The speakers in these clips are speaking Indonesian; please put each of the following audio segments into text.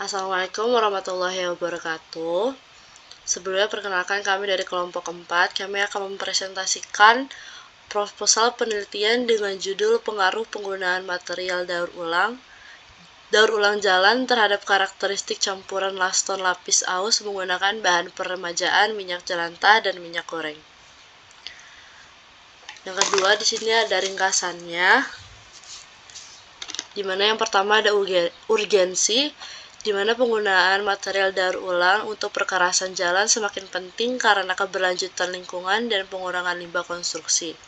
Assalamualaikum warahmatullahi wabarakatuh. Sebelumnya perkenalkan kami dari kelompok 4. Kami akan mempresentasikan proposal penelitian dengan judul pengaruh penggunaan material daur ulang jalan terhadap karakteristik campuran laston lapis aus menggunakan bahan peremajaan minyak jelantah dan minyak goreng. Yang kedua, di sini ada ringkasannya. Di mana yang pertama ada urgensi, di mana penggunaan material daur ulang untuk perkerasan jalan semakin penting karena keberlanjutan lingkungan dan pengurangan limbah konstruksi.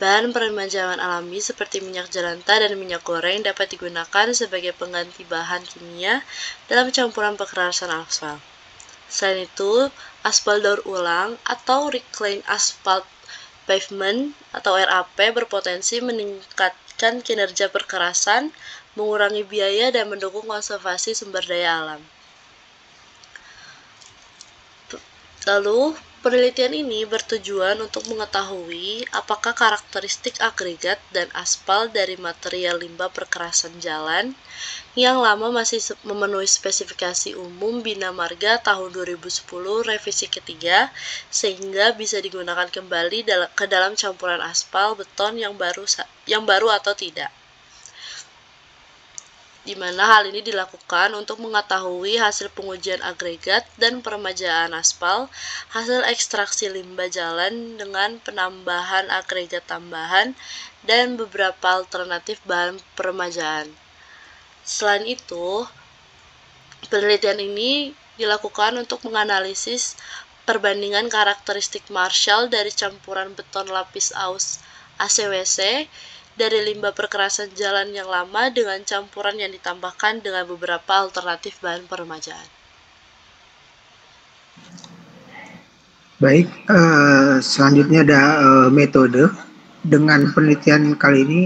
Bahan peremajaan alami seperti minyak jelantah dan minyak goreng dapat digunakan sebagai pengganti bahan kimia dalam campuran perkerasan aspal. Selain itu, aspal daur ulang atau reclaimed asphalt pavement atau RAP berpotensi meningkatkan kinerja perkerasan, mengurangi biaya, dan mendukung konservasi sumber daya alam. Lalu, penelitian ini bertujuan untuk mengetahui apakah karakteristik agregat dan aspal dari material limbah perkerasan jalan yang lama masih memenuhi spesifikasi umum Bina Marga tahun 2010 revisi ketiga, sehingga bisa digunakan kembali ke dalam campuran aspal beton yang baru atau tidak. Di mana hal ini dilakukan untuk mengetahui hasil pengujian agregat dan peremajaan aspal, hasil ekstraksi limbah jalan dengan penambahan agregat tambahan, dan beberapa alternatif bahan peremajaan. Selain itu, penelitian ini dilakukan untuk menganalisis perbandingan karakteristik Marshall dari campuran beton lapis aus ACWC dari limbah perkerasan jalan yang lama dengan campuran yang ditambahkan dengan beberapa alternatif bahan peremajaan. Baik, selanjutnya ada metode. Dengan penelitian kali ini,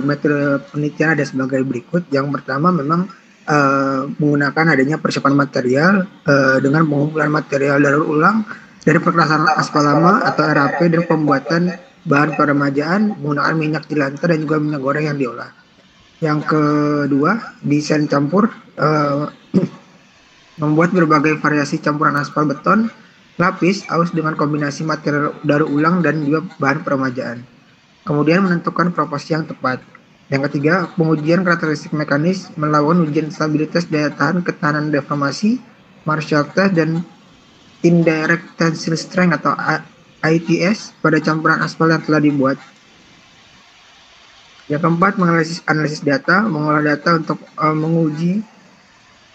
metode penelitian ada sebagai berikut. Yang pertama memang menggunakan adanya persiapan material dengan pengumpulan material daur ulang dari perkerasan aspal lama atau RAP dan pembuatan bahan peremajaan menggunakan minyak jelantah dan juga minyak goreng yang diolah. Yang kedua, desain campur, membuat berbagai variasi campuran aspal beton lapis aus dengan kombinasi material daur ulang dan juga bahan peremajaan. Kemudian menentukan proporsi yang tepat. Yang ketiga, pengujian karakteristik mekanis melakukan ujian stabilitas daya tahan ketahanan deformasi, Marshall test, dan indirect tensile strength atau ITS pada campuran aspal yang telah dibuat. Yang keempat, analisis data, mengolah data untuk menguji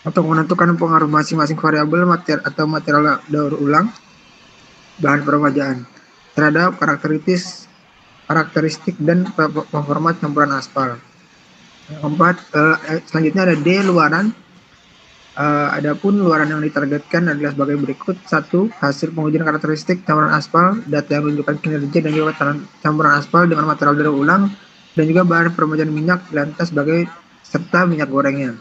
atau menentukan pengaruh masing-masing variabel material daur ulang bahan peremajaan terhadap karakteristik dan performa campuran aspal. Yang keempat, selanjutnya ada D, luaran. Adapun luaran yang ditargetkan adalah sebagai berikut. 1. Hasil pengujian karakteristik campuran aspal, data yang menunjukkan kinerja dan juga campuran aspal dengan material daur ulang dan juga bahan peremajaan minyak jelantah serta minyak gorengnya.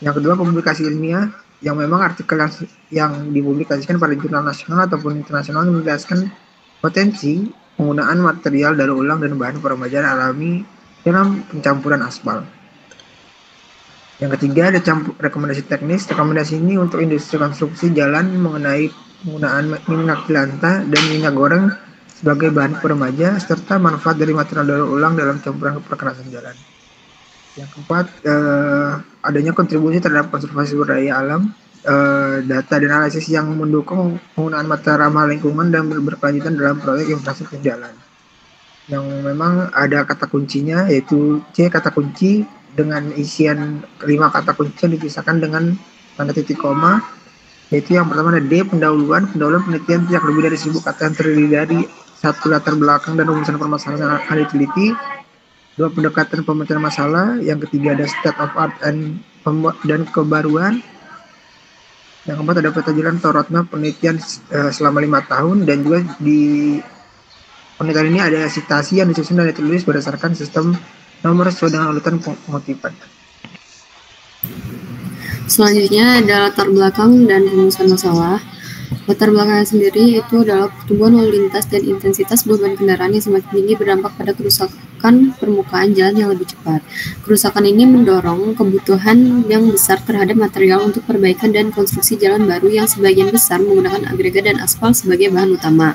Yang kedua, publikasi ilmiah yang memang artikel yang dipublikasikan pada jurnal nasional ataupun internasional menjelaskan potensi penggunaan material daur ulang dan bahan peremajaan alami dalam pencampuran aspal. Yang ketiga, ada rekomendasi teknis. Rekomendasi ini untuk industri konstruksi jalan mengenai penggunaan minyak jelantah dan minyak goreng sebagai bahan peremaja serta manfaat dari material daur ulang dalam campuran perkerasan jalan. Yang keempat, adanya kontribusi terhadap konservasi sumber daya alam, data dan analisis yang mendukung penggunaan material ramah lingkungan dan berkelanjutan dalam proyek infrastruktur jalan. Yang memang ada kata kuncinya, yaitu C, kata kunci dengan isian 5 kata kunci yang dipisahkan dengan tanda titik koma, yaitu yang pertama ada D, pendahuluan penelitian tidak lebih dari 1000 kata yang terdiri dari 1 latar belakang dan rumusan permasalahan yang akan diteliti, 2 pendekatan pemecahan masalah, yang ketiga ada state of art dan kebaruan, yang keempat ada peta jalan atau roadmap penelitian selama 5 tahun, dan juga di penelitian ini ada sitasi yang disusun dan ditulis berdasarkan sistem nomor sesuai dengan urutan pengutipan. Selanjutnya ada latar belakang dan rumusan masalah. Latar belakangnya sendiri itu adalah pertumbuhan lalu lintas dan intensitas beban kendaraan yang semakin tinggi berdampak pada menyebabkan permukaan jalan yang lebih cepat. Kerusakan ini mendorong kebutuhan yang besar terhadap material untuk perbaikan dan konstruksi jalan baru yang sebagian besar menggunakan agregat dan aspal sebagai bahan utama.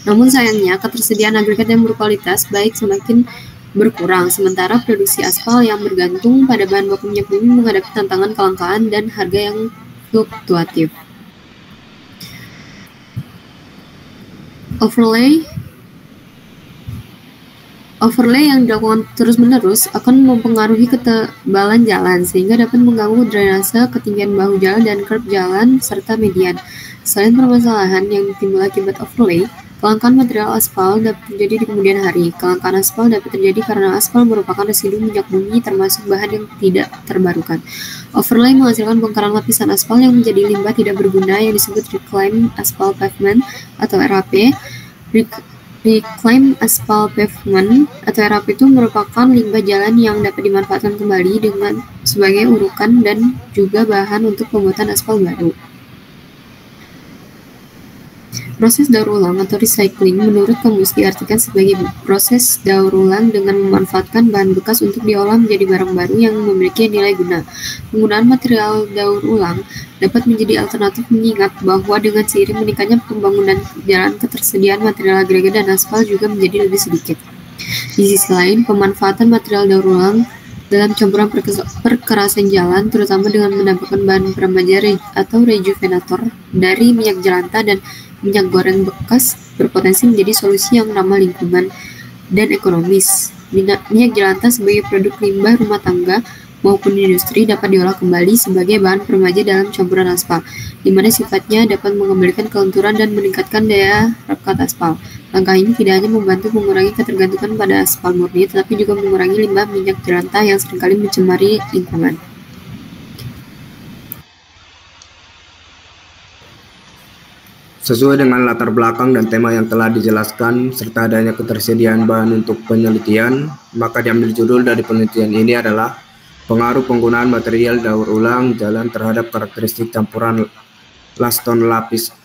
Namun sayangnya, ketersediaan agregat yang berkualitas baik semakin berkurang, sementara produksi aspal yang bergantung pada bahan baku minyak bumi menghadapi tantangan kelangkaan dan harga yang fluktuatif. Overlay yang dilakukan terus-menerus akan mempengaruhi ketebalan jalan, sehingga dapat mengganggu drainase, ketinggian bahu jalan, dan kerb jalan, serta median. Selain permasalahan yang timbul akibat overlay, kelangkaan material aspal dapat terjadi di kemudian hari. Kelangkaan aspal dapat terjadi karena aspal merupakan residu minyak bumi termasuk bahan yang tidak terbarukan. Overlay menghasilkan bongkaran lapisan aspal yang menjadi limbah tidak berguna yang disebut Reclaimed Asphalt Pavement atau RAP. Reclaimed Asphalt Pavement atau RAP itu merupakan limbah jalan yang dapat dimanfaatkan kembali sebagai urukan dan juga bahan untuk pembuatan aspal baru. Proses daur ulang atau recycling menurut kamus diartikan sebagai proses daur ulang dengan memanfaatkan bahan bekas untuk diolah menjadi barang baru yang memiliki nilai guna. Penggunaan material daur ulang dapat menjadi alternatif mengingat bahwa dengan seiring meningkatnya pembangunan jalan, ketersediaan material agregat dan aspal juga menjadi lebih sedikit. Di sisi lain, pemanfaatan material daur ulang dalam campuran perkerasan jalan, terutama dengan menambahkan bahan peremaja atau rejuvenator dari minyak jelantah dan minyak goreng bekas, berpotensi menjadi solusi yang ramah lingkungan dan ekonomis. Minyak jelantah sebagai produk limbah rumah tangga maupun industri dapat diolah kembali sebagai bahan peremaja dalam campuran aspal, di mana sifatnya dapat mengembalikan kelenturan dan meningkatkan daya rekat aspal. Langkah ini tidak hanya membantu mengurangi ketergantungan pada aspal murni, tetapi juga mengurangi limbah minyak jelantah yang seringkali mencemari lingkungan. Sesuai dengan latar belakang dan tema yang telah dijelaskan, serta adanya ketersediaan bahan untuk penelitian, maka diambil judul dari penelitian ini adalah pengaruh penggunaan material daur ulang jalan terhadap karakteristik campuran laston lapis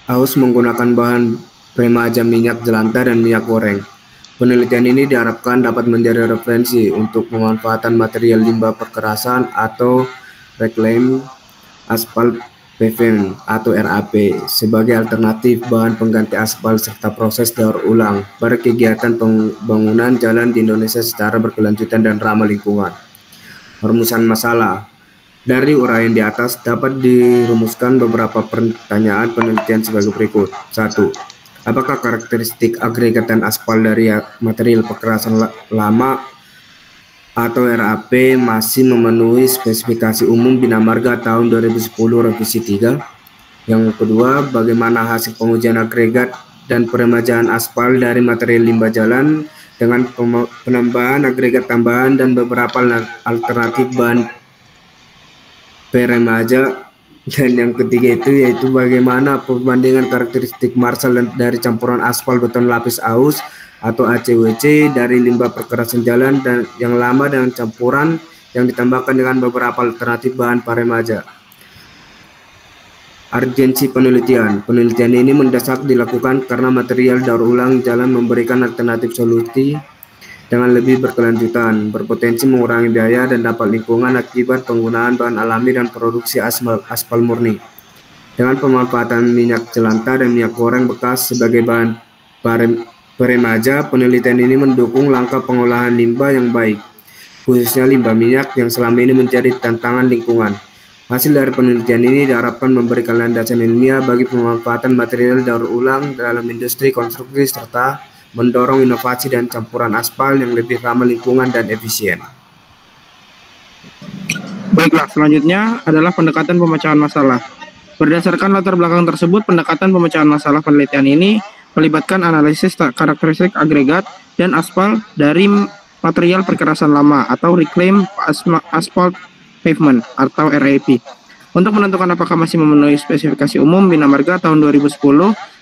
aus menggunakan bahan peremaja minyak jelantah dan minyak goreng. Penelitian ini diharapkan dapat menjadi referensi untuk pemanfaatan material limbah perkerasan atau Reclaimed Asphalt Pavement atau RAP sebagai alternatif bahan pengganti aspal serta proses daur ulang pada kegiatan pembangunan jalan di Indonesia secara berkelanjutan dan ramah lingkungan. Perumusan masalah. Dari uraian di atas dapat dirumuskan beberapa pertanyaan penelitian sebagai berikut. 1. Apakah karakteristik agregat dan aspal dari material perkerasan lama atau RAP masih memenuhi spesifikasi umum Bina Marga tahun 2010 revisi 3. Yang kedua, bagaimana hasil pengujian agregat dan peremajaan aspal dari material limbah jalan dengan penambahan agregat tambahan dan beberapa alternatif bahan peremaja. Dan yang ketiga yaitu bagaimana perbandingan karakteristik Marshall dari campuran aspal beton lapis aus atau ACWC dari limbah perkerasan jalan dan yang lama dengan campuran yang ditambahkan dengan beberapa alternatif bahan paremaja. Urgensi penelitian. Penelitian ini mendesak dilakukan karena material daur ulang jalan memberikan alternatif solusi dengan lebih berkelanjutan, berpotensi mengurangi biaya dan dampak lingkungan akibat penggunaan bahan alami dan produksi aspal murni. Dengan pemanfaatan minyak jelantah dan minyak goreng bekas sebagai bahan peremaja, penelitian ini mendukung langkah pengolahan limbah yang baik, khususnya limbah minyak yang selama ini menjadi tantangan lingkungan. Hasil dari penelitian ini diharapkan memberikan landasan ilmiah bagi pemanfaatan material daur ulang dalam industri konstruksi serta mendorong inovasi dan campuran aspal yang lebih ramah lingkungan dan efisien. Baiklah, selanjutnya adalah pendekatan pemecahan masalah. Berdasarkan latar belakang tersebut, pendekatan pemecahan masalah penelitian ini melibatkan analisis karakteristik agregat dan aspal dari material perkerasan lama atau Reclaimed Asphalt Pavement atau RAP untuk menentukan apakah masih memenuhi spesifikasi umum Bina Marga tahun 2010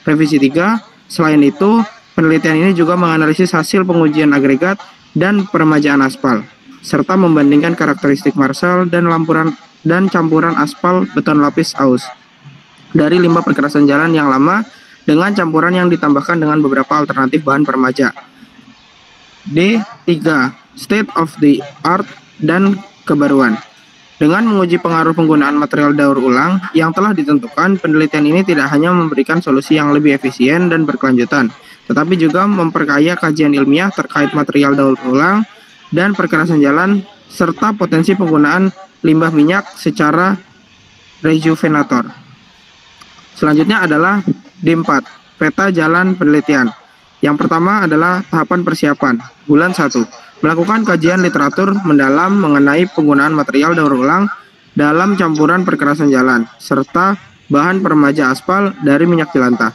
revisi 3. Selain itu, penelitian ini juga menganalisis hasil pengujian agregat dan peremajaan aspal serta membandingkan karakteristik Marshall dan campuran aspal beton lapis aus dari limbah perkerasan jalan yang lama dengan campuran yang ditambahkan dengan beberapa alternatif bahan peremaja. D3. State of the art dan kebaruan. Dengan menguji pengaruh penggunaan material daur ulang yang telah ditentukan, penelitian ini tidak hanya memberikan solusi yang lebih efisien dan berkelanjutan, tetapi juga memperkaya kajian ilmiah terkait material daur ulang dan perkerasan jalan, serta potensi penggunaan limbah minyak secara rejuvenator. Selanjutnya adalah D4, peta jalan penelitian. Yang pertama adalah tahapan persiapan, bulan 1. Melakukan kajian literatur mendalam mengenai penggunaan material daur ulang dalam campuran perkerasan jalan, serta bahan peremaja aspal dari minyak jelantah.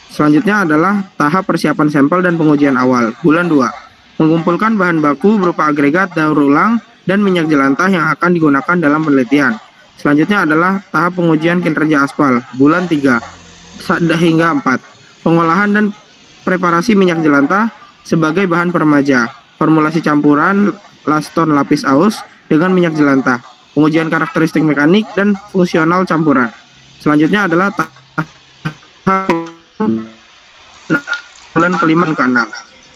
Selanjutnya adalah tahap persiapan sampel dan pengujian awal, bulan 2. Mengumpulkan bahan baku berupa agregat daur ulang dan minyak jelantah yang akan digunakan dalam penelitian. Selanjutnya adalah tahap pengujian kinerja aspal, bulan 3 hingga 4. Pengolahan dan preparasi minyak jelantah sebagai bahan peremaja. Formulasi campuran laston lapis aus dengan minyak jelantah, pengujian karakteristik mekanik dan fungsional campuran. Selanjutnya adalah tahap bulan kelima ke 6.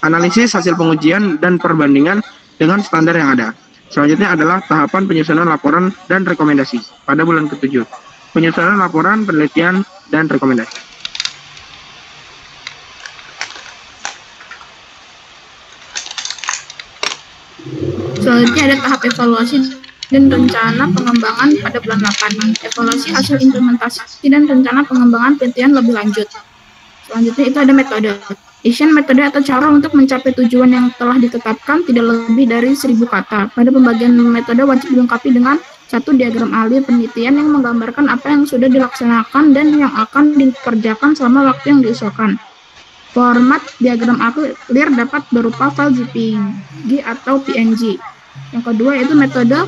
Analisis hasil pengujian dan perbandingan dengan standar yang ada. Selanjutnya adalah tahapan penyusunan laporan dan rekomendasi pada bulan ke-7. Penyusunan laporan, penelitian, dan rekomendasi. Selanjutnya ada tahap evaluasi dan rencana pengembangan pada bulan 8. Evaluasi hasil implementasi dan rencana pengembangan penelitian lebih lanjut. Selanjutnya itu ada metode. Desain metode atau cara untuk mencapai tujuan yang telah ditetapkan tidak lebih dari 1000 kata. Pada pembagian metode wajib dilengkapi dengan 1 diagram alir penelitian yang menggambarkan apa yang sudah dilaksanakan dan yang akan dikerjakan selama waktu yang diusulkan. Format diagram alir dapat berupa file JPG atau PNG. Yang kedua yaitu metode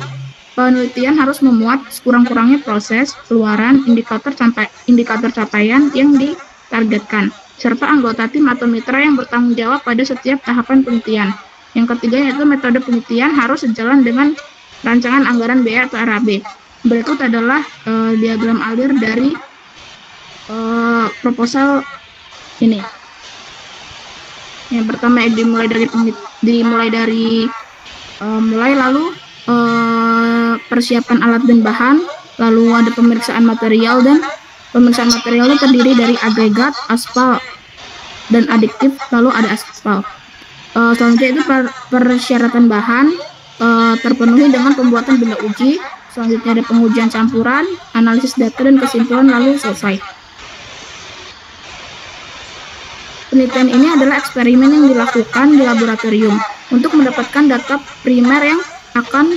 penelitian harus memuat sekurang-kurangnya proses, keluaran, indikator capaian yang ditargetkan, serta anggota tim atau mitra yang bertanggung jawab pada setiap tahapan penelitian. Yang ketiga yaitu metode penelitian harus sejalan dengan rancangan anggaran biaya atau RAB. Berikut adalah diagram alir dari proposal ini. Yang pertama mulai lalu persiapan alat dan bahan, lalu ada pemeriksaan material, dan pemeriksaan materialnya terdiri dari agregat, aspal, dan adiktif, lalu ada aspal. Selanjutnya itu persyaratan bahan terpenuhi dengan pembuatan benda uji. Selanjutnya ada pengujian campuran, analisis data dan kesimpulan, lalu selesai. Penelitian ini adalah eksperimen yang dilakukan di laboratorium. Untuk mendapatkan data primer yang akan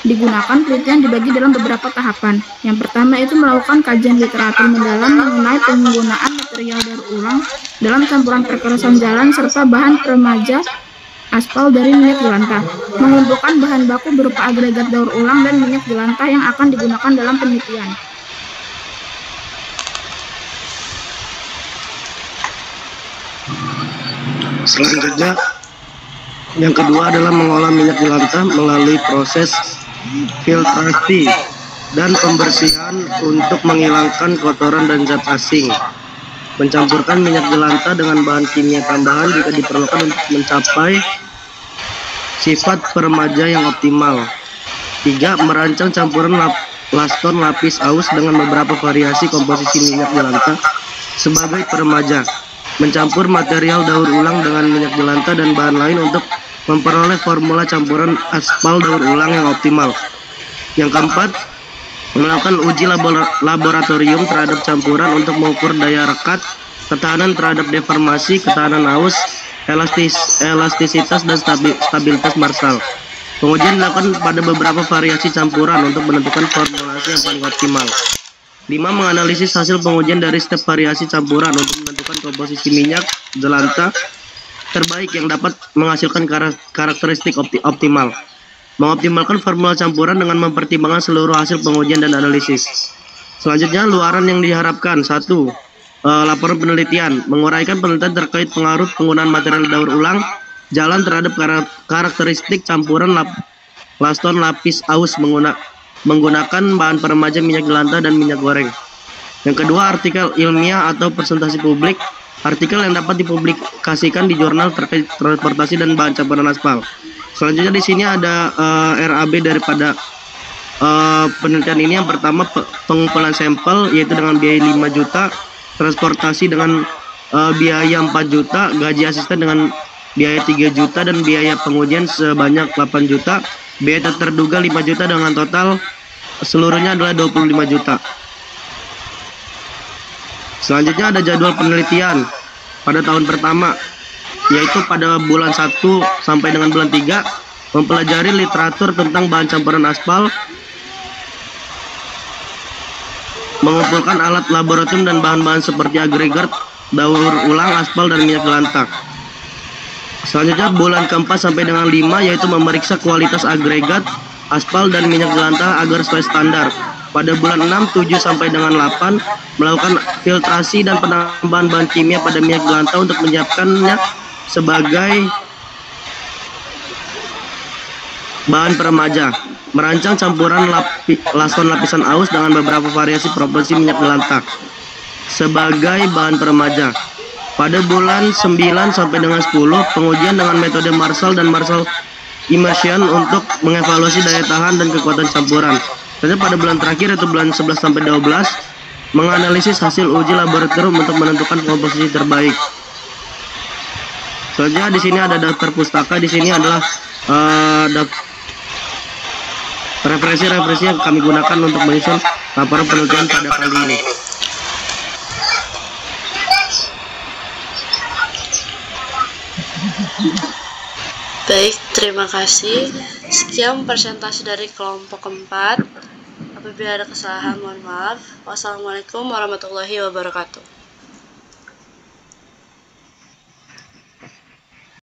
digunakan, penelitian dibagi dalam beberapa tahapan. Yang pertama itu melakukan kajian literatur mendalam mengenai penggunaan material daur ulang dalam campuran perkerasan jalan serta bahan peremaja aspal dari minyak jelantah. Mengumpulkan bahan baku berupa agregat daur ulang dan minyak jelantah yang akan digunakan dalam penelitian. Selanjutnya, yang kedua adalah mengolah minyak jelantah melalui proses filtrasi dan pembersihan untuk menghilangkan kotoran dan zat asing. Mencampurkan minyak jelantah dengan bahan kimia tambahan jika diperlukan untuk mencapai sifat peremaja yang optimal. 3. Merancang campuran laston lapis aus dengan beberapa variasi komposisi minyak jelantah sebagai peremaja. Mencampur material daur ulang dengan minyak jelantah dan bahan lain untuk memperoleh formula campuran aspal daur ulang yang optimal. Yang keempat, melakukan uji laboratorium terhadap campuran untuk mengukur daya rekat, ketahanan terhadap deformasi, ketahanan aus, elastisitas, dan stabilitas Marshall. Pengujian dilakukan pada beberapa variasi campuran untuk menentukan formulasi yang paling optimal. 5. Menganalisis hasil pengujian dari setiap variasi campuran untuk menentukan komposisi minyak jelantah terbaik yang dapat menghasilkan karakteristik optimal. Mengoptimalkan formula campuran dengan mempertimbangkan seluruh hasil pengujian dan analisis. Selanjutnya, luaran yang diharapkan. 1. Laporan penelitian. Menguraikan penelitian terkait pengaruh penggunaan material daur ulang jalan terhadap karakteristik campuran laston lapis aus menggunakan bahan peremaja minyak jelantah dan minyak goreng. Yang kedua, artikel ilmiah atau presentasi publik artikel yang dapat dipublikasikan di jurnal terkait transportasi dan bahan campuran aspal. Selanjutnya di sini ada RAB daripada penelitian ini. Yang pertama pengumpulan sampel yaitu dengan biaya 5 juta, transportasi dengan biaya 4 juta, gaji asisten dengan biaya 3 juta, dan biaya pengujian sebanyak 8 juta, biaya terduga 5 juta, dengan total seluruhnya adalah 25 juta. Selanjutnya ada jadwal penelitian pada tahun pertama, yaitu pada bulan 1 sampai dengan bulan 3, mempelajari literatur tentang bahan campuran aspal, mengumpulkan alat laboratorium dan bahan-bahan seperti agregat, daur ulang, aspal, dan minyak jelantah. Selanjutnya bulan keempat sampai dengan 5, yaitu memeriksa kualitas agregat, aspal, dan minyak jelantah agar sesuai standar. Pada bulan 6, 7 sampai dengan 8, melakukan filtrasi dan penambahan bahan kimia pada minyak jelantah untuk menyiapkannya sebagai bahan peremaja. Merancang campuran lason lapisan aus dengan beberapa variasi proporsi minyak jelantah sebagai bahan peremaja. Pada bulan 9 sampai dengan 10, pengujian dengan metode Marshall dan Marshall Immersion untuk mengevaluasi daya tahan dan kekuatan campuran. Dan pada bulan terakhir yaitu bulan 11 sampai 12, menganalisis hasil uji laboratorium untuk menentukan komposisi terbaik. Selanjutnya di sini ada daftar pustaka. Di sini adalah referensi-referensi yang kami gunakan untuk menyusun laporan penelitian pada kali ini. Baik, terima kasih. Sekian presentasi dari kelompok 4. Apabila ada kesalahan, mohon maaf. Wassalamualaikum warahmatullahi wabarakatuh.